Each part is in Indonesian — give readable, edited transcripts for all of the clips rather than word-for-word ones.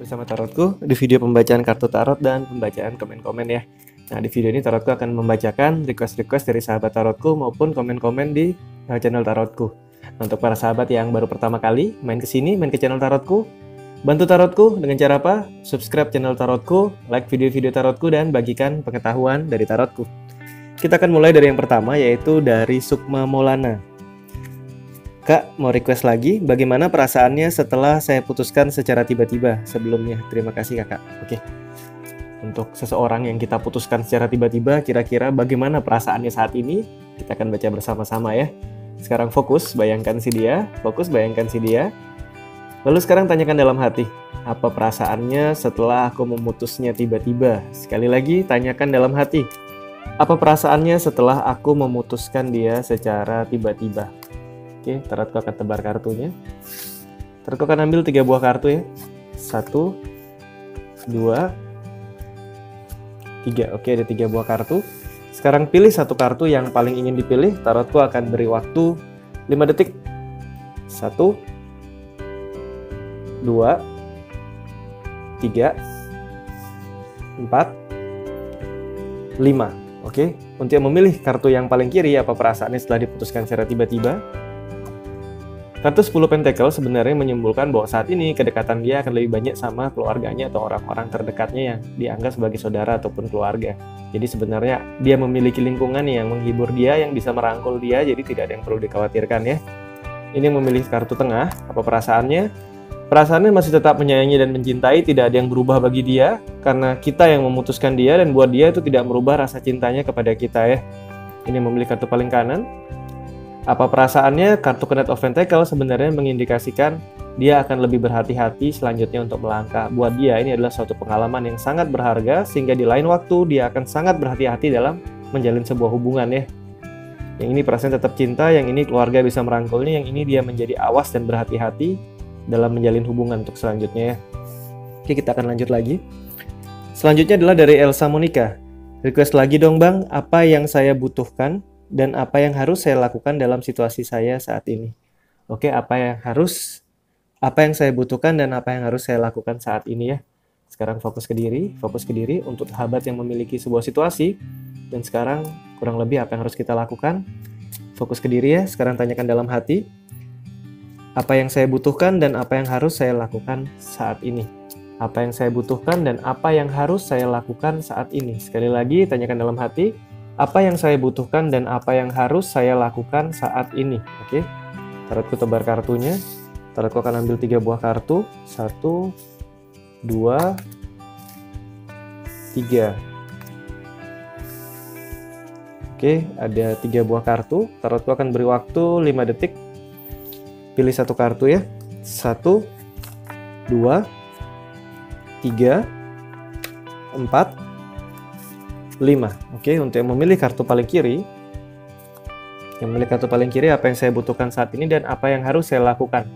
bersama Tarotku di video pembacaan kartu tarot dan pembacaan komen-komen ya. Nah, di video ini Tarotku akan membacakan request-request dari sahabat Tarotku maupun komen-komen di channel Tarotku. Nah, untuk para sahabat yang baru pertama kali main ke sini, main ke channel Tarotku, bantu Tarotku dengan cara apa? Subscribe channel Tarotku, like video-video Tarotku, dan bagikan pengetahuan dari Tarotku. Kita akan mulai dari yang pertama, yaitu dari Sukma Maulana. Kak, mau request lagi, bagaimana perasaannya setelah saya putuskan secara tiba-tiba sebelumnya? Terima kasih kakak. Oke. Untuk seseorang yang kita putuskan secara tiba-tiba, kira-kira bagaimana perasaannya saat ini? Kita akan baca bersama-sama ya. Sekarang fokus, bayangkan si dia. Fokus, bayangkan si dia. Lalu sekarang tanyakan dalam hati, apa perasaannya setelah aku memutusnya tiba-tiba? Sekali lagi, tanyakan dalam hati, apa perasaannya setelah aku memutuskan dia secara tiba-tiba? Oke, Tarotku akan tebar kartunya. Tarotku akan ambil 3 buah kartu ya. 1, 2, 3. Oke, ada 3 buah kartu. Sekarang pilih satu kartu yang paling ingin dipilih. Tarotku akan beri waktu 5 detik. 1, 2, 3, 4, 5. Oke, untuk memilih kartu yang paling kiri, apa perasaannya setelah diputuskan secara tiba-tiba? Kartu 10 Pentacle sebenarnya menyimbolkan bahwa saat ini kedekatan dia akan lebih banyak sama keluarganya atau orang-orang terdekatnya yang dianggap sebagai saudara ataupun keluarga. Jadi sebenarnya dia memiliki lingkungan yang menghibur dia, yang bisa merangkul dia, jadi tidak ada yang perlu dikhawatirkan ya. Ini memilih kartu tengah, apa perasaannya? Perasaannya masih tetap menyayangi dan mencintai, tidak ada yang berubah bagi dia, karena kita yang memutuskan dia, dan buat dia itu tidak merubah rasa cintanya kepada kita ya. Ini memilih kartu paling kanan. Apa perasaannya? Kartu Knight of Pentacles sebenarnya mengindikasikan dia akan lebih berhati-hati selanjutnya untuk melangkah. Buat dia ini adalah suatu pengalaman yang sangat berharga, sehingga di lain waktu dia akan sangat berhati-hati dalam menjalin sebuah hubungan ya. Yang ini perasaan tetap cinta, yang ini keluarga bisa merangkulnya, yang ini dia menjadi awas dan berhati-hati dalam menjalin hubungan untuk selanjutnya ya. Oke, kita akan lanjut lagi. Selanjutnya adalah dari Elsa Monica. Request lagi dong bang, apa yang saya butuhkan dan apa yang harus saya lakukan dalam situasi saya saat ini. Oke, apa yang saya butuhkan dan apa yang harus saya lakukan saat ini ya. Sekarang fokus ke diri untuk sahabat yang memiliki sebuah situasi. Dan sekarang kurang lebih apa yang harus kita lakukan. Fokus ke diri ya, sekarang tanyakan dalam hati. Apa yang saya butuhkan dan apa yang harus saya lakukan saat ini. Apa yang saya butuhkan dan apa yang harus saya lakukan saat ini. Sekali lagi, tanyakan dalam hati. Apa yang saya butuhkan dan apa yang harus saya lakukan saat ini. Oke, Tarotku tebar kartunya. Tarotku akan ambil 3 buah kartu. 1, 2, 3. Oke, ada 3 buah kartu. Tarotku akan beri waktu 5 detik. Pilih satu kartu ya. 1, 2, 3, 4, 5. Oke, untuk yang memilih kartu paling kiri, apa yang saya butuhkan saat ini dan apa yang harus saya lakukan.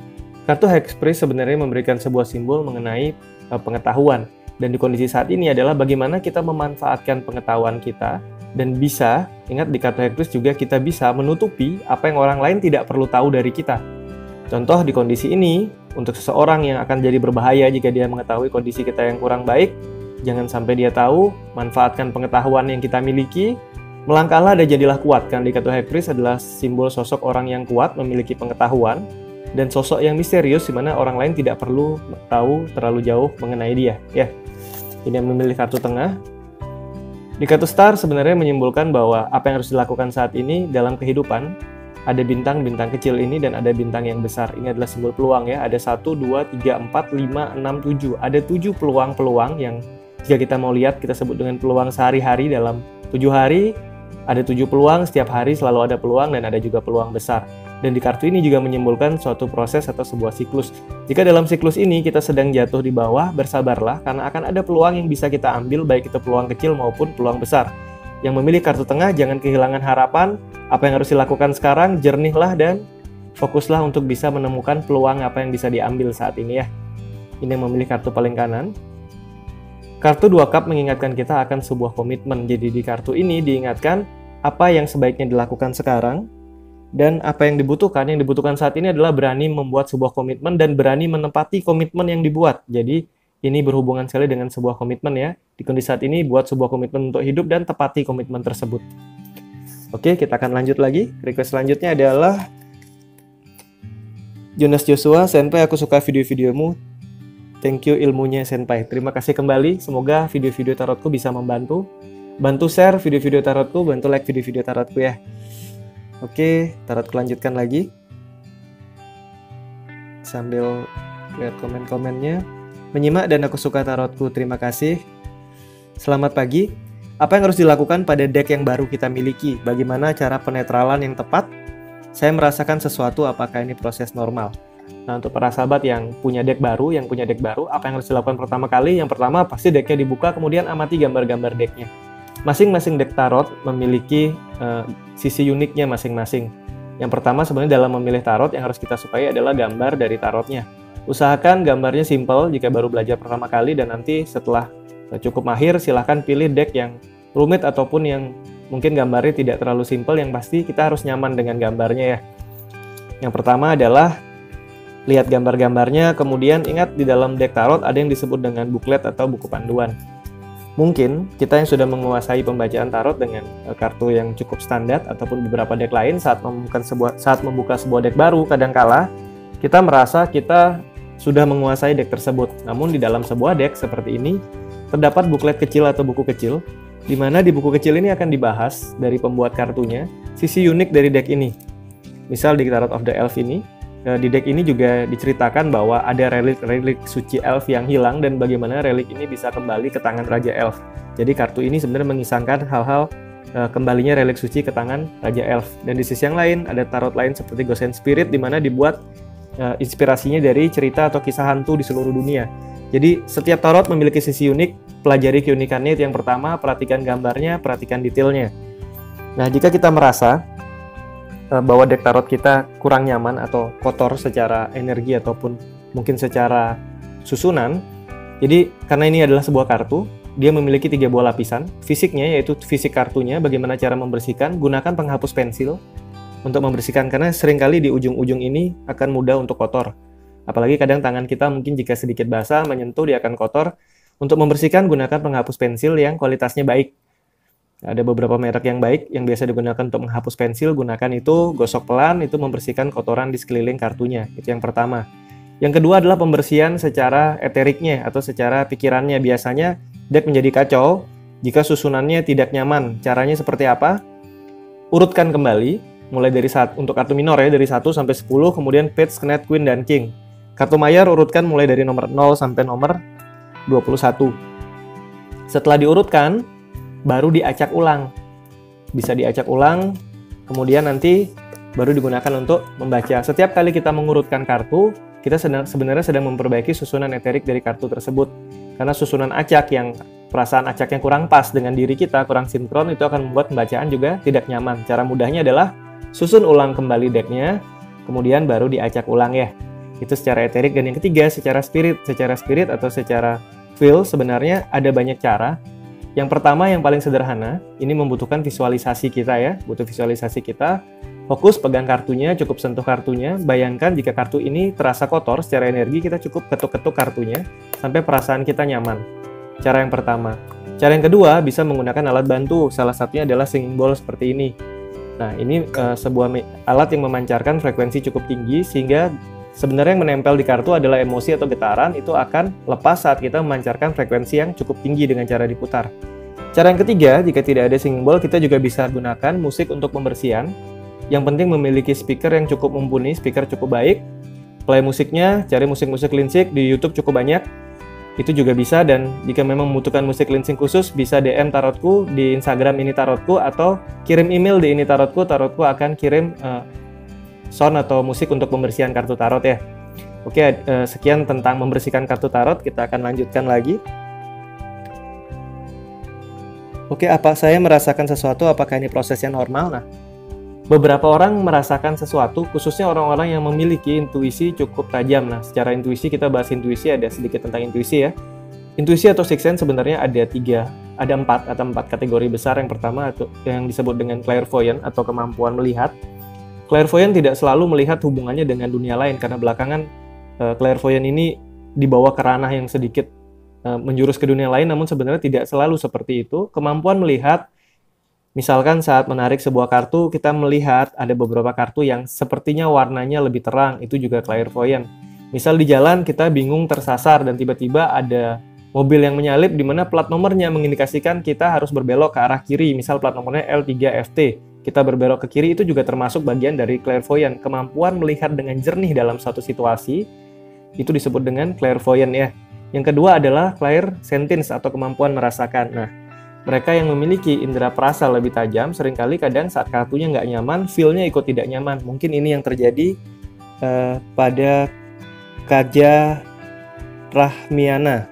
Kartu High Priest sebenarnya memberikan sebuah simbol mengenai pengetahuan, dan di kondisi saat ini adalah bagaimana kita memanfaatkan pengetahuan kita, dan bisa, ingat di kartu High Priest juga kita bisa menutupi apa yang orang lain tidak perlu tahu dari kita. Contoh di kondisi ini, untuk seseorang yang akan jadi berbahaya jika dia mengetahui kondisi kita yang kurang baik, jangan sampai dia tahu, manfaatkan pengetahuan yang kita miliki, melangkahlah dan jadilah kuat. Karena di kartu High Priest adalah simbol sosok orang yang kuat, memiliki pengetahuan, dan sosok yang misterius, di mana orang lain tidak perlu tahu terlalu jauh mengenai dia. Ya, ini yang memilih kartu tengah. Di kartu Star sebenarnya menyimbolkan bahwa apa yang harus dilakukan saat ini dalam kehidupan, ada bintang-bintang kecil ini dan ada bintang yang besar. Ini adalah simbol peluang ya. Ada 1, 2, 3, 4, 5, 6, 7. Ada 7 peluang-peluang yang jika kita mau lihat, kita sebut dengan peluang sehari-hari. Dalam 7 hari, ada 7 peluang, setiap hari selalu ada peluang, dan ada juga peluang besar. Dan di kartu ini juga menyimbolkan suatu proses atau sebuah siklus. Jika dalam siklus ini kita sedang jatuh di bawah, bersabarlah, karena akan ada peluang yang bisa kita ambil, baik itu peluang kecil maupun peluang besar. Yang memilih kartu tengah, jangan kehilangan harapan. Apa yang harus dilakukan sekarang, jernihlah dan fokuslah untuk bisa menemukan peluang apa yang bisa diambil saat ini ya. Ini yang memilih kartu paling kanan. Kartu 2 cup mengingatkan kita akan sebuah komitmen. Jadi di kartu ini diingatkan apa yang sebaiknya dilakukan sekarang dan apa yang dibutuhkan. Yang dibutuhkan saat ini adalah berani membuat sebuah komitmen dan berani menepati komitmen yang dibuat. Jadi ini berhubungan sekali dengan sebuah komitmen ya. Di kondisi saat ini buat sebuah komitmen untuk hidup dan tepati komitmen tersebut. Oke, kita akan lanjut lagi. Request selanjutnya adalah Jonas Joshua, Senpai, aku suka video-videomu. Thank you ilmunya Senpai. Terima kasih kembali. Semoga video-video tarotku bisa membantu. Bantu share video-video tarotku, bantu like video-video tarotku ya. Oke, tarotku lanjutkan lagi. Sambil lihat komen-komennya. Menyimak dan aku suka tarotku. Terima kasih. Selamat pagi. Apa yang harus dilakukan pada deck yang baru kita miliki? Bagaimana cara penetralan yang tepat? Saya merasakan sesuatu, apakah ini proses normal? Nah, untuk para sahabat yang punya deck baru, apa yang harus dilakukan pertama kali? Yang pertama, pasti decknya dibuka, kemudian amati gambar-gambar decknya. Masing-masing deck tarot memiliki sisi uniknya masing-masing. Yang pertama, sebenarnya dalam memilih tarot, yang harus kita sukai adalah gambar dari tarotnya. Usahakan gambarnya simple jika baru belajar pertama kali, dan nanti setelah cukup mahir, silahkan pilih deck yang rumit ataupun yang mungkin gambarnya tidak terlalu simpel, yang pasti kita harus nyaman dengan gambarnya ya. Yang pertama adalah lihat gambar-gambarnya, kemudian ingat di dalam deck tarot ada yang disebut dengan buklet atau buku panduan. Mungkin kita yang sudah menguasai pembacaan tarot dengan kartu yang cukup standar ataupun beberapa deck lain, saat membuka sebuah deck baru, kadangkala kita merasa kita sudah menguasai deck tersebut. Namun di dalam sebuah deck seperti ini terdapat buklet kecil atau buku kecil, di mana di buku kecil ini akan dibahas dari pembuat kartunya sisi unik dari deck ini. Misal di Tarot of the Elf ini, di deck ini juga diceritakan bahwa ada relik suci elf yang hilang dan bagaimana relik ini bisa kembali ke tangan Raja Elf. Jadi kartu ini sebenarnya mengisahkan hal-hal kembalinya relik suci ke tangan Raja Elf. Dan di sisi yang lain ada tarot lain seperti Ghost and Spirit, di mana dibuat inspirasinya dari cerita atau kisah hantu di seluruh dunia. Jadi setiap tarot memiliki sisi unik, pelajari keunikannya itu yang pertama, perhatikan gambarnya, perhatikan detailnya. Nah, jika kita merasa bahwa deck tarot kita kurang nyaman atau kotor secara energi ataupun mungkin secara susunan, jadi karena ini adalah sebuah kartu, dia memiliki 3 buah lapisan. Fisiknya yaitu fisik kartunya, bagaimana cara membersihkan, gunakan penghapus pensil untuk membersihkan, karena seringkali di ujung-ujung ini akan mudah untuk kotor. Apalagi kadang tangan kita mungkin jika sedikit basah, menyentuh dia akan kotor. Untuk membersihkan, gunakan penghapus pensil yang kualitasnya baik. Ada beberapa merek yang baik yang biasa digunakan untuk menghapus pensil, gunakan itu, gosok pelan, itu membersihkan kotoran di sekeliling kartunya. Itu yang pertama. Yang kedua adalah pembersihan secara eteriknya atau secara pikirannya. Biasanya deck menjadi kacau jika susunannya tidak nyaman. Caranya seperti apa? Urutkan kembali, mulai dari untuk kartu minor ya, dari 1 sampai 10, kemudian Page, Knight, Queen, dan King. Kartu mayor urutkan mulai dari nomor 0 sampai nomor 21. Setelah diurutkan, baru diacak ulang. Bisa diacak ulang, kemudian nanti baru digunakan untuk membaca. Setiap kali kita mengurutkan kartu, kita sebenarnya sedang memperbaiki susunan eterik dari kartu tersebut. Karena susunan acak yang perasaan acaknya kurang pas dengan diri kita, kurang sinkron, itu akan membuat pembacaan juga tidak nyaman. Cara mudahnya adalah susun ulang kembali decknya, kemudian baru diacak ulang ya. Itu secara eterik. Dan yang ketiga, secara spirit atau secara feel, sebenarnya ada banyak cara. Yang pertama, yang paling sederhana, ini membutuhkan visualisasi kita ya, butuh visualisasi kita. Fokus pegang kartunya, cukup sentuh kartunya. Bayangkan jika kartu ini terasa kotor secara energi, kita cukup ketuk-ketuk kartunya sampai perasaan kita nyaman. Cara yang pertama. Cara yang kedua, bisa menggunakan alat bantu. Salah satunya adalah singing bowl seperti ini. Nah, ini sebuah alat yang memancarkan frekuensi cukup tinggi, sehingga sebenarnya yang menempel di kartu adalah emosi atau getaran, itu akan lepas saat kita memancarkan frekuensi yang cukup tinggi dengan cara diputar. Cara yang ketiga, jika tidak ada singing bowl, kita juga bisa gunakan musik untuk pembersihan. Yang penting memiliki speaker yang cukup mumpuni, speaker cukup baik. Play musiknya, cari musik-musik lincik di YouTube cukup banyak. Itu juga bisa, dan jika memang membutuhkan musik lincik khusus, bisa DM tarotku di Instagram ini tarotku, atau kirim email di ini tarotku akan kirim sound atau musik untuk pembersihan kartu tarot ya. Oke, sekian tentang membersihkan kartu tarot. Kita akan lanjutkan lagi. Oke, apa saya merasakan sesuatu, apakah ini prosesnya normal? Nah, beberapa orang merasakan sesuatu, khususnya orang-orang yang memiliki intuisi cukup tajam. Nah, secara intuisi, kita bahas intuisi, ada sedikit tentang intuisi ya. Intuisi atau sixth sense sebenarnya ada 4 kategori besar. Yang pertama yang disebut dengan clairvoyant atau kemampuan melihat. Clairvoyant tidak selalu melihat hubungannya dengan dunia lain, karena belakangan clairvoyant ini dibawa ke ranah yang sedikit menjurus ke dunia lain, namun sebenarnya tidak selalu seperti itu. Kemampuan melihat, misalkan saat menarik sebuah kartu, kita melihat ada beberapa kartu yang sepertinya warnanya lebih terang, itu juga clairvoyant. Misal di jalan kita bingung tersasar dan tiba-tiba ada mobil yang menyalip di mana plat nomornya mengindikasikan kita harus berbelok ke arah kiri, misal plat nomornya L3FT. Kita berbelok ke kiri, itu juga termasuk bagian dari clairvoyant. Kemampuan melihat dengan jernih dalam suatu situasi, itu disebut dengan clairvoyant ya. Yang kedua adalah clairsentience atau kemampuan merasakan. Nah, mereka yang memiliki indera perasa lebih tajam, seringkali kadang saat kartunya nggak nyaman, feel-nya ikut tidak nyaman. Mungkin ini yang terjadi pada Kaja Rahmiana.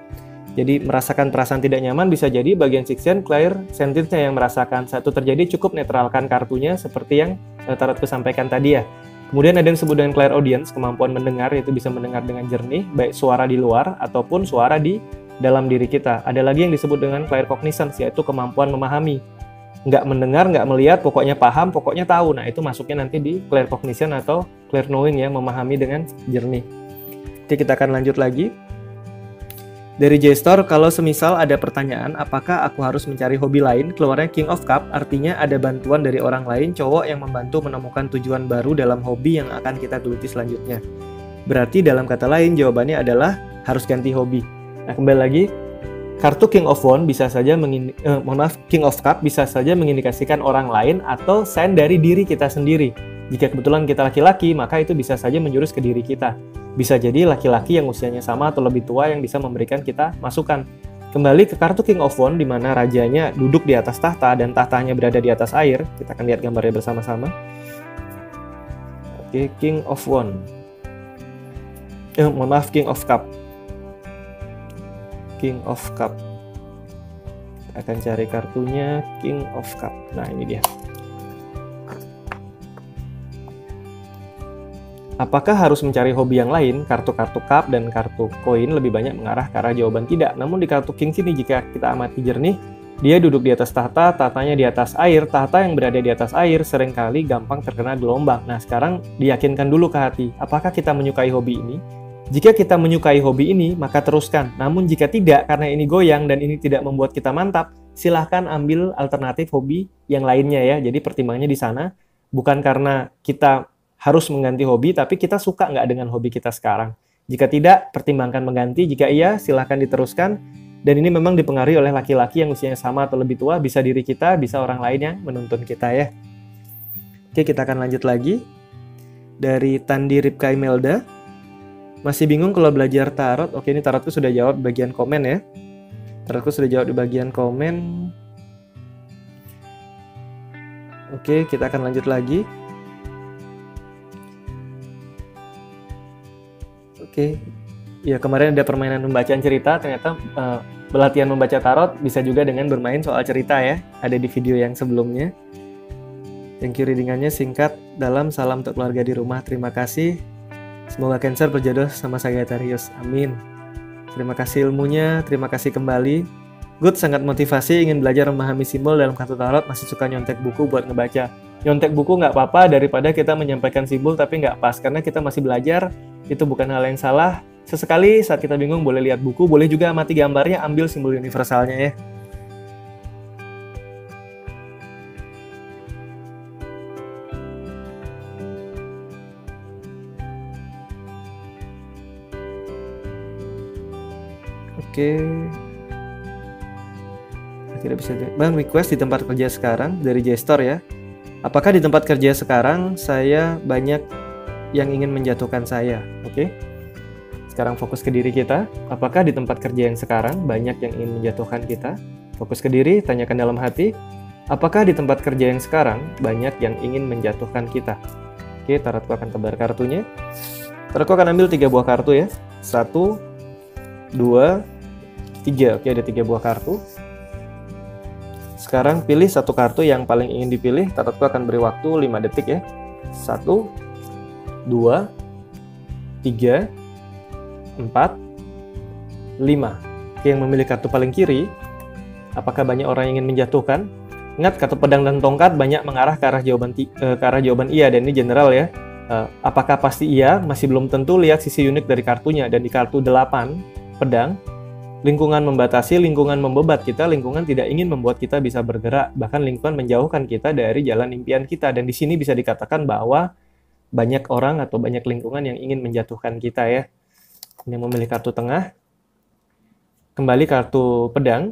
Jadi merasakan perasaan tidak nyaman bisa jadi bagian Sixtian clairsentience-nya yang merasakan. Saat itu terjadi cukup netralkan kartunya seperti yang Tarotku sampaikan tadi ya. Kemudian ada yang disebut dengan clairaudience, kemampuan mendengar, yaitu bisa mendengar dengan jernih, baik suara di luar ataupun suara di dalam diri kita. Ada lagi yang disebut dengan claircognizance, yaitu kemampuan memahami. Nggak mendengar, nggak melihat, pokoknya paham, pokoknya tahu. Nah, itu masuknya nanti di claircognition atau clairknowing ya, memahami dengan jernih. Oke, kita akan lanjut lagi. Dari J-Store, kalau semisal ada pertanyaan, apakah aku harus mencari hobi lain? Keluarnya King of Cup, artinya ada bantuan dari orang lain, cowok yang membantu menemukan tujuan baru dalam hobi yang akan kita geluti selanjutnya. Berarti dalam kata lain, jawabannya adalah harus ganti hobi. Nah, kembali lagi, kartu King of Wand bisa saja King of Cup bisa saja mengindikasikan orang lain atau sign dari diri kita sendiri. Jika kebetulan kita laki-laki, maka itu bisa saja menjurus ke diri kita. Bisa jadi laki-laki yang usianya sama atau lebih tua yang bisa memberikan kita masukan. Kembali ke kartu King of Wand, di mana rajanya duduk di atas tahta dan tahtanya berada di atas air. Kita akan lihat gambarnya bersama-sama. Oke, King of Wand. King of Cup. King of Cup. Kita akan cari kartunya King of Cup. Nah, ini dia. Apakah harus mencari hobi yang lain? Kartu-kartu cup dan kartu koin lebih banyak mengarah ke arah jawaban tidak. Namun di kartu king sini, jika kita amati jernih, dia duduk di atas tahta, tahtanya di atas air. Tahta yang berada di atas air seringkali gampang terkena gelombang. Nah, sekarang diyakinkan dulu ke hati, apakah kita menyukai hobi ini? Jika kita menyukai hobi ini, maka teruskan. Namun jika tidak, karena ini goyang dan ini tidak membuat kita mantap, silahkan ambil alternatif hobi yang lainnya ya. Jadi pertimbangannya di sana, bukan karena kita harus mengganti hobi, tapi kita suka nggak dengan hobi kita sekarang. Jika tidak, pertimbangkan mengganti. Jika iya, silahkan diteruskan. Dan ini memang dipengaruhi oleh laki-laki yang usianya sama atau lebih tua, bisa diri kita, bisa orang lain yang menuntun kita ya. Oke, kita akan lanjut lagi. Dari Tandi Ripka Imelda. Masih bingung kalau belajar tarot? Oke, ini tarotku sudah jawab di bagian komen ya. Tarotku sudah jawab di bagian komen. Oke, kita akan lanjut lagi. Oke, ya kemarin ada permainan pembacaan cerita, ternyata pelatihan membaca tarot bisa juga dengan bermain soal cerita ya, ada di video yang sebelumnya. Thank you readingannya singkat, dalam, salam untuk keluarga di rumah, terima kasih. Semoga Cancer berjodoh sama Sagittarius, amin. Terima kasih ilmunya, terima kasih kembali. Good, sangat motivasi, ingin belajar memahami simbol dalam kartu tarot, masih suka nyontek buku buat ngebaca. Nyontek buku nggak apa-apa daripada kita menyampaikan simbol tapi nggak pas, karena kita masih belajar. Itu bukan hal yang salah. Sesekali saat kita bingung boleh lihat buku, boleh juga amati gambarnya, ambil simbol universalnya ya. Oke. Tidak bisa. Bang, request di tempat kerja sekarang dari J-Store ya. Apakah di tempat kerja sekarang saya banyak yang ingin menjatuhkan saya? Oke. Sekarang fokus ke diri kita. Apakah di tempat kerja yang sekarang banyak yang ingin menjatuhkan kita? Fokus ke diri, tanyakan dalam hati. Apakah di tempat kerja yang sekarang banyak yang ingin menjatuhkan kita? Oke, tarotku akan tebar kartunya. Tarotku akan ambil 3 buah kartu ya. 1, 2, 3. Oke, ada 3 buah kartu. Sekarang pilih satu kartu yang paling ingin dipilih. Tarotku akan beri waktu 5 detik ya. 1, 2, 3, 4, 5. Oke, yang memilih kartu paling kiri, apakah banyak orang yang ingin menjatuhkan? Ingat, kartu pedang dan tongkat banyak mengarah ke arah jawaban iya, dan ini general ya. Apakah pasti iya? Masih belum tentu, lihat sisi unik dari kartunya. Dan di kartu 8 pedang, Lingkungan membatasi, lingkungan membebat kita, lingkungan tidak ingin membuat kita bisa bergerak, bahkan lingkungan menjauhkan kita dari jalan impian kita. Dan di sini bisa dikatakan bahwa banyak orang atau banyak lingkungan yang ingin menjatuhkan kita ya. Ini memilih kartu tengah. Kembali kartu pedang.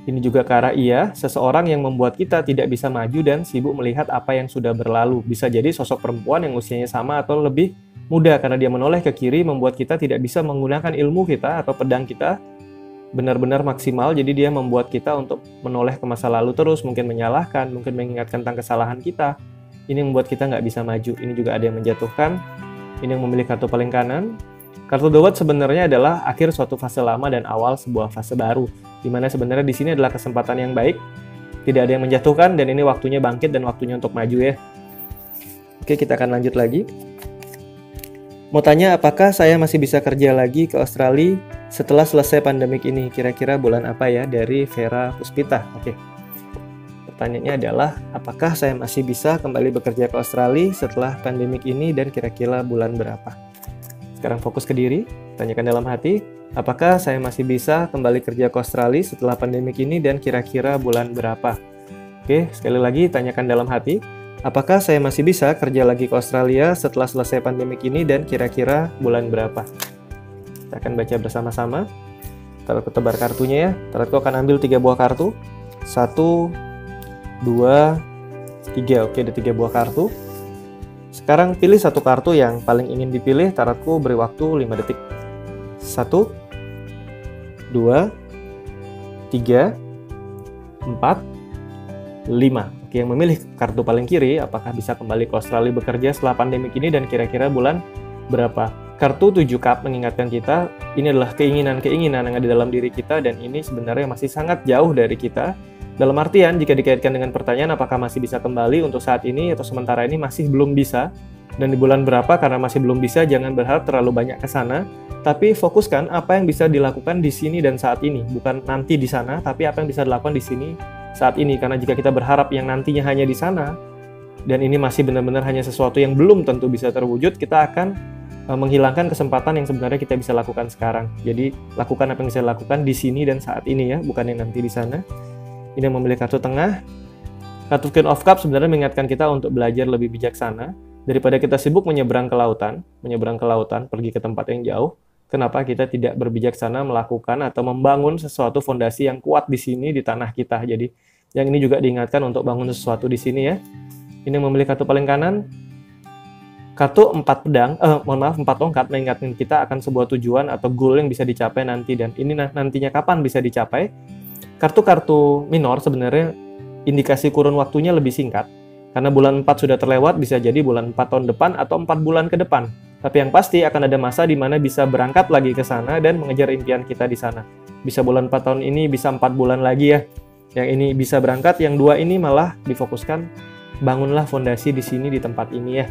Ini juga ke arah iya, seseorang yang membuat kita tidak bisa maju dan sibuk melihat apa yang sudah berlalu. Bisa jadi sosok perempuan yang usianya sama atau lebih muda, karena dia menoleh ke kiri membuat kita tidak bisa menggunakan ilmu kita atau pedang kita benar-benar maksimal, jadi dia membuat kita untuk menoleh ke masa lalu terus, mungkin menyalahkan, mungkin mengingatkan tentang kesalahan kita. Ini membuat kita nggak bisa maju. Ini juga ada yang menjatuhkan. Ini yang memilih kartu paling kanan. Kartu The Watch sebenarnya adalah akhir suatu fase lama dan awal sebuah fase baru, di mana sebenarnya di sini adalah kesempatan yang baik, tidak ada yang menjatuhkan, dan ini waktunya bangkit dan waktunya untuk maju ya. Oke, kita akan lanjut lagi. Mau tanya, apakah saya masih bisa kerja lagi ke Australia setelah selesai pandemik ini? Kira-kira bulan apa ya? Dari Vera Puspita. Oke. Pertanyaannya adalah, apakah saya masih bisa kembali bekerja ke Australia setelah pandemik ini dan kira-kira bulan berapa? Sekarang fokus ke diri, tanyakan dalam hati, apakah saya masih bisa kembali kerja ke Australia setelah pandemik ini dan kira-kira bulan berapa? Oke, sekali lagi tanyakan dalam hati, apakah saya masih bisa kerja lagi ke Australia setelah selesai pandemik ini dan kira-kira bulan berapa? Kita akan baca bersama-sama. Tarotku tebar kartunya ya. Tarotku akan ambil 3 buah kartu. 1, 2, 3. Oke, ada 3 buah kartu. Sekarang pilih satu kartu yang paling ingin dipilih. Tarotku beri waktu 5 detik. 1, 2, 3, 4, 5. Oke, yang memilih kartu paling kiri, apakah bisa kembali ke Australia bekerja setelah pandemik ini dan kira-kira bulan berapa? Kartu 7 cup mengingatkan kita, ini adalah keinginan-keinginan yang ada dalam diri kita, dan ini sebenarnya masih sangat jauh dari kita. Dalam artian, jika dikaitkan dengan pertanyaan apakah masih bisa kembali untuk saat ini atau sementara ini masih belum bisa, dan di bulan berapa karena masih belum bisa, jangan berharap terlalu banyak ke sana, tapi fokuskan apa yang bisa dilakukan di sini dan saat ini, bukan nanti di sana, tapi apa yang bisa dilakukan di sini saat ini. Karena jika kita berharap yang nantinya hanya di sana, dan ini masih benar-benar hanya sesuatu yang belum tentu bisa terwujud, kita akan menghilangkan kesempatan yang sebenarnya kita bisa lakukan sekarang. Jadi, lakukan apa yang bisa dilakukan di sini dan saat ini ya, bukan yang nanti di sana. Ini yang memilih kartu tengah. Kartu Queen of Cups sebenarnya mengingatkan kita untuk belajar lebih bijaksana. Daripada kita sibuk menyeberang ke lautan, pergi ke tempat yang jauh, kenapa kita tidak berbijaksana melakukan atau membangun sesuatu fondasi yang kuat di sini, di tanah kita. Jadi, yang ini juga diingatkan untuk bangun sesuatu di sini ya. Ini yang memilih kartu paling kanan. Kartu 4 pedang, 4 tongkat mengingatkan kita akan sebuah tujuan atau goal yang bisa dicapai nanti, dan ini nantinya kapan bisa dicapai. Kartu-kartu minor sebenarnya indikasi kurun waktunya lebih singkat, karena bulan 4 sudah terlewat, bisa jadi bulan 4 tahun depan atau 4 bulan ke depan. Tapi yang pasti akan ada masa di mana bisa berangkat lagi ke sana dan mengejar impian kita di sana. Bisa bulan 4 tahun ini, bisa 4 bulan lagi ya. Yang ini bisa berangkat, yang 2 ini malah difokuskan, bangunlah fondasi di sini, di tempat ini ya.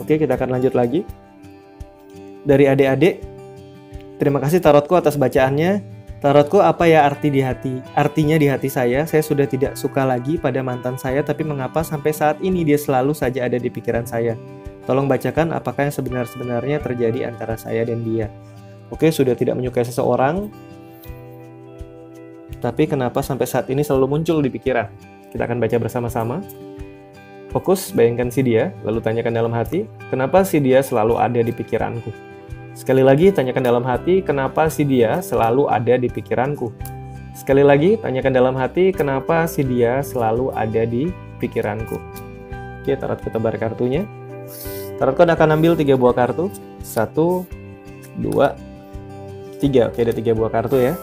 Oke, kita akan lanjut lagi. Dari adik-adik, terima kasih tarotku atas bacaannya. Tarotku, apa ya artinya di hati saya sudah tidak suka lagi pada mantan saya, tapi mengapa sampai saat ini dia selalu saja ada di pikiran saya? Tolong bacakan apakah yang sebenarnya terjadi antara saya dan dia. Oke, sudah tidak menyukai seseorang, tapi kenapa sampai saat ini selalu muncul di pikiran? Kita akan baca bersama-sama. Fokus, bayangkan si dia, lalu tanyakan dalam hati, kenapa si dia selalu ada di pikiranku? Sekali lagi, tanyakan dalam hati, kenapa si dia selalu ada di pikiranku? Sekali lagi, tanyakan dalam hati, kenapa si dia selalu ada di pikiranku? Oke, tarotku tebar kartunya. Tarotku akan ambil 3 buah kartu. 1, 2, 3. Oke, ada 3 buah kartu ya.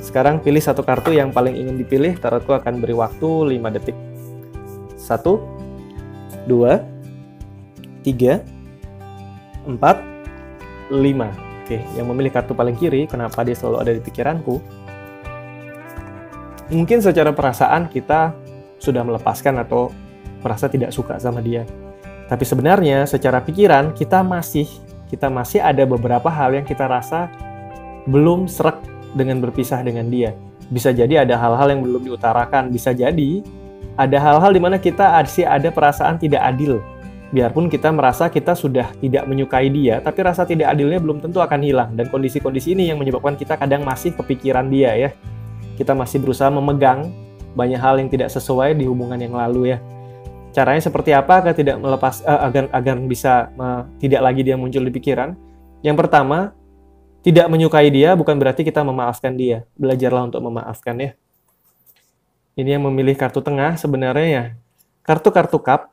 Sekarang pilih satu kartu yang paling ingin dipilih. Tarotku akan beri waktu 5 detik. 1, 2, 3, 4, 5. Oke, yang memilih kartu paling kiri, kenapa dia selalu ada di pikiranku? Mungkin secara perasaan kita sudah melepaskan atau merasa tidak suka sama dia. Tapi sebenarnya secara pikiran kita masih ada beberapa hal yang kita rasa belum srek dengan berpisah dengan dia. Bisa jadi ada hal-hal yang belum diutarakan, bisa jadi ada hal-hal di mana kita masih ada perasaan tidak adil Biarpun kita merasa kita sudah tidak menyukai dia, tapi rasa tidak adilnya belum tentu akan hilang. Dan kondisi-kondisi ini yang menyebabkan kita kadang masih kepikiran dia ya. Kita masih berusaha memegang banyak hal yang tidak sesuai di hubungan yang lalu ya. Caranya seperti apa agar tidak melepas agar bisa tidak lagi dia muncul di pikiran? Yang pertama, tidak menyukai dia bukan berarti kita memaafkan dia. Belajarlah untuk memaafkan ya. Ini yang memilih kartu tengah sebenarnya ya. Kartu-kartu cup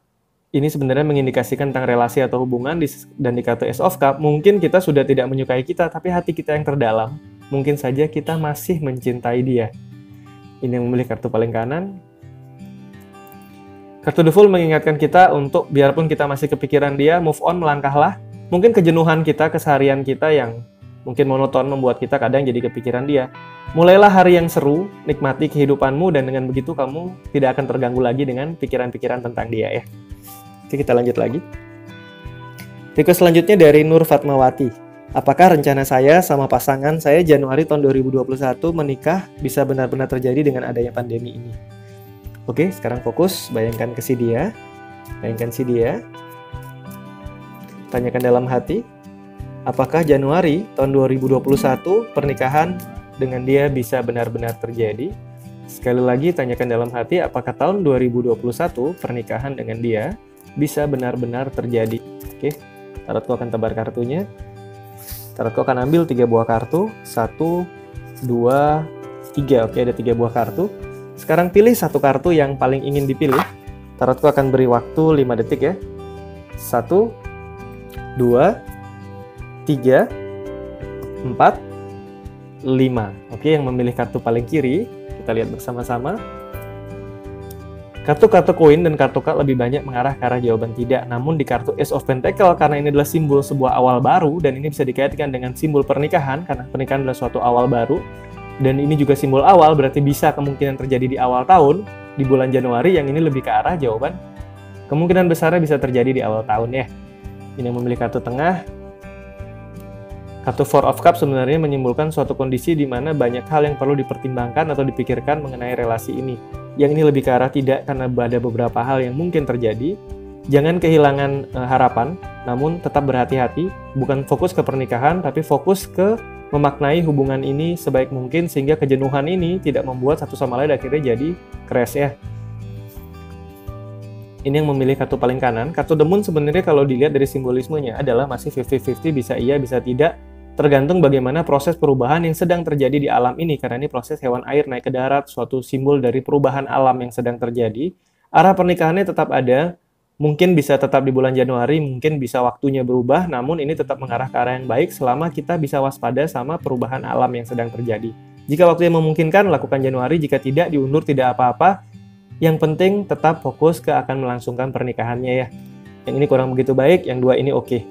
ini sebenarnya mengindikasikan tentang relasi atau hubungan, dan di kartu Ace of Cup mungkin kita sudah tidak menyukai kita, tapi hati kita yang terdalam mungkin saja kita masih mencintai dia. Ini yang memilih kartu paling kanan. Kartu The Fool mengingatkan kita untuk biarpun kita masih kepikiran dia, move on, melangkahlah. Mungkin kejenuhan kita, keseharian kita yang mungkin monoton membuat kita kadang jadi kepikiran dia. Mulailah hari yang seru, nikmati kehidupanmu, dan dengan begitu kamu tidak akan terganggu lagi dengan pikiran-pikiran tentang dia ya. Oke, kita lanjut lagi. Request selanjutnya dari Nur Fatmawati. Apakah rencana saya sama pasangan saya Januari tahun 2021 menikah bisa benar-benar terjadi dengan adanya pandemi ini? Oke, sekarang fokus, bayangkan ke si dia. Bayangkan si dia. Tanyakan dalam hati, apakah Januari tahun 2021 pernikahan dengan dia bisa benar-benar terjadi? Sekali lagi, tanyakan dalam hati, apakah tahun 2021 pernikahan dengan dia bisa benar-benar terjadi? Oke, tarotku akan tebar kartunya. Tarotku akan ambil 3 buah kartu. 1, 2, 3. Oke, ada 3 buah kartu. Sekarang pilih satu kartu yang paling ingin dipilih. Tarotku akan beri waktu 5 detik ya. 1, 2, 3, 4, 5. Oke, yang memilih kartu paling kiri, kita lihat bersama-sama. Kartu-kartu koin dan kartu card lebih banyak mengarah ke arah jawaban tidak. Namun di kartu Ace of Pentacle, karena ini adalah simbol sebuah awal baru, dan ini bisa dikaitkan dengan simbol pernikahan, karena pernikahan adalah suatu awal baru. Dan ini juga simbol awal, berarti bisa kemungkinan terjadi di awal tahun, di bulan Januari, yang ini lebih ke arah jawaban. Kemungkinan besarnya bisa terjadi di awal tahun ya. Ini yang memilih kartu tengah. Kartu Four of Cups sebenarnya menyimpulkan suatu kondisi di mana banyak hal yang perlu dipertimbangkan atau dipikirkan mengenai relasi ini. Yang ini lebih ke arah tidak, karena ada beberapa hal yang mungkin terjadi. Jangan kehilangan harapan, namun tetap berhati-hati. Bukan fokus ke pernikahan, tapi fokus ke memaknai hubungan ini sebaik mungkin, sehingga kejenuhan ini tidak membuat satu sama lain akhirnya jadi crash ya. Ini yang memilih kartu paling kanan. Kartu The Moon sebenarnya kalau dilihat dari simbolismenya adalah masih 50-50, bisa iya, bisa tidak. Tergantung bagaimana proses perubahan yang sedang terjadi di alam ini, karena ini proses hewan air naik ke darat, suatu simbol dari perubahan alam yang sedang terjadi. Arah pernikahannya tetap ada, mungkin bisa tetap di bulan Januari, mungkin bisa waktunya berubah, namun ini tetap mengarah ke arah yang baik selama kita bisa waspada sama perubahan alam yang sedang terjadi. Jika waktunya memungkinkan, lakukan Januari, jika tidak, diundur, tidak apa-apa. Yang penting tetap fokus ke akan melangsungkan pernikahannya ya. Yang ini kurang begitu baik, yang dua ini oke.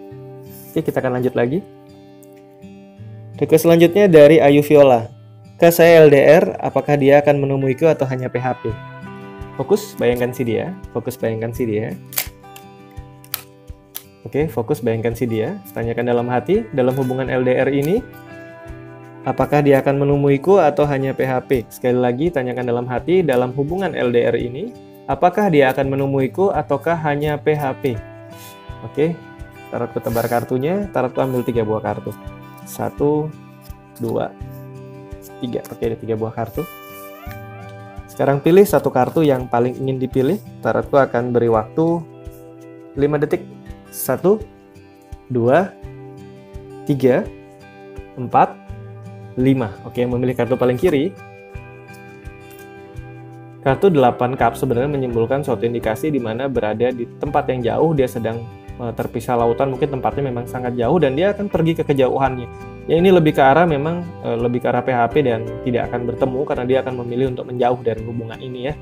Oke, kita akan lanjut lagi. Request selanjutnya dari Ayu Viola. Ke saya LDR, apakah dia akan menemuiku atau hanya PHP? Fokus, bayangkan si dia. Fokus, bayangkan si dia. Oke, fokus, bayangkan si dia. Tanyakan dalam hati, dalam hubungan LDR ini, apakah dia akan menemuiku atau hanya PHP? Sekali lagi, tanyakan dalam hati, dalam hubungan LDR ini, apakah dia akan menemuiku ataukah hanya PHP? Oke, tarotku tebar kartunya. Tarotku ambil 3 buah kartu. 1, 2, 3. Oke, ada 3 buah kartu. Sekarang pilih satu kartu yang paling ingin dipilih. Tarotku akan beri waktu 5 detik. 1, 2, 3, 4, 5. Oke, yang memilih kartu paling kiri. Kartu 8 cup sebenarnya menyimpulkan suatu indikasi di mana berada di tempat yang jauh, dia sedang terpisah lautan, mungkin tempatnya memang sangat jauh dan dia akan pergi ke kejauhannya. Ya, ini lebih ke arah memang lebih ke arah PHP dan tidak akan bertemu karena dia akan memilih untuk menjauh dari hubungan ini ya.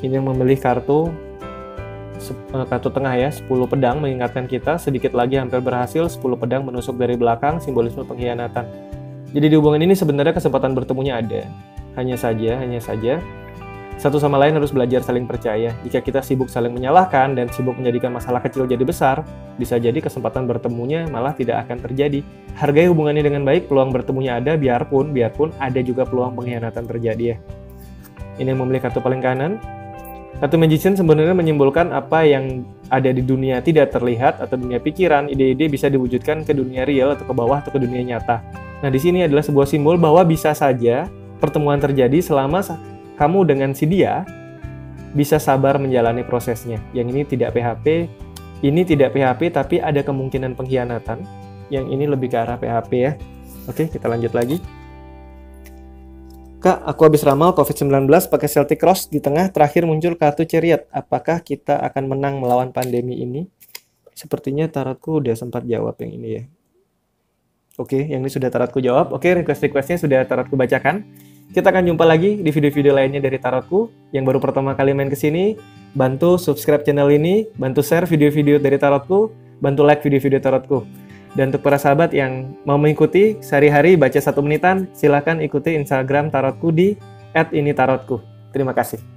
Ini yang memilih kartu tengah ya, 10 pedang mengingatkan kita sedikit lagi hampir berhasil, 10 pedang menusuk dari belakang, simbolisme pengkhianatan. Jadi di hubungan ini sebenarnya kesempatan bertemunya ada. Hanya saja satu sama lain harus belajar saling percaya. Jika kita sibuk saling menyalahkan dan sibuk menjadikan masalah kecil jadi besar, bisa jadi kesempatan bertemunya malah tidak akan terjadi. Hargai hubungannya dengan baik, peluang bertemunya ada, biarpun ada juga peluang pengkhianatan terjadi ya. Ini yang memilih kartu paling kanan. Kartu Magician sebenarnya menyimbolkan apa yang ada di dunia tidak terlihat atau dunia pikiran, ide-ide bisa diwujudkan ke dunia real atau ke bawah atau ke dunia nyata. Nah, di sini adalah sebuah simbol bahwa bisa saja pertemuan terjadi selama kamu dengan si dia bisa sabar menjalani prosesnya. Yang ini tidak PHP, tapi ada kemungkinan pengkhianatan. Yang ini lebih ke arah PHP ya. Oke, kita lanjut lagi. Kak, aku habis ramal COVID-19 pakai Celtic Cross di tengah, terakhir muncul kartu Chariot. Apakah kita akan menang melawan pandemi ini? Sepertinya tarotku udah sempat jawab yang ini ya. Oke, yang ini sudah tarotku jawab. Oke, request-requestnya sudah tarotku bacakan. Kita akan jumpa lagi di video-video lainnya dari tarotku. Yang baru pertama kali main ke sini, bantu subscribe channel ini, bantu share video-video dari tarotku, bantu like video-video tarotku. Dan untuk para sahabat yang mau mengikuti sehari-hari baca 1 menitan, silahkan ikuti Instagram tarotku di @initarotku. Terima kasih.